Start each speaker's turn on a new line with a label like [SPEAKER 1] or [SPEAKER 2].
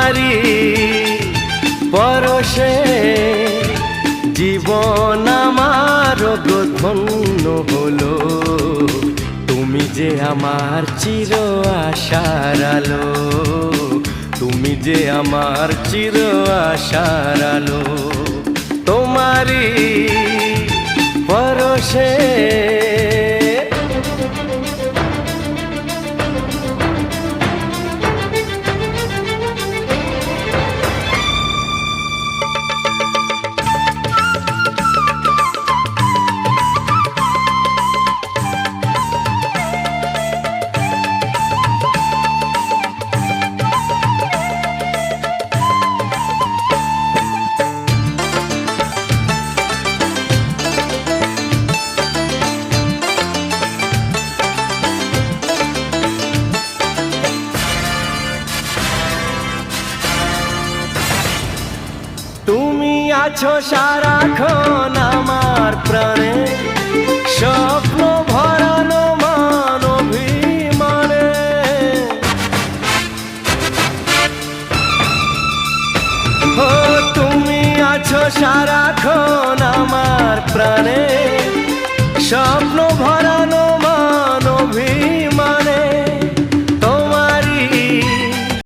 [SPEAKER 1] তোমারি পরশে জীবন আমার ধন্য হলো। তুমি যে আমার চির আশার আলো, তুমি যে আমার চির আশার আলো। তোমারি পরশে তুমি আছো সারাক্ষণ আমার প্রাণে, স্বপ্ন ভরানো মান অভিমানে। ও তুমি আছো সারাক্ষণ আমার প্রাণে, স্বপ্ন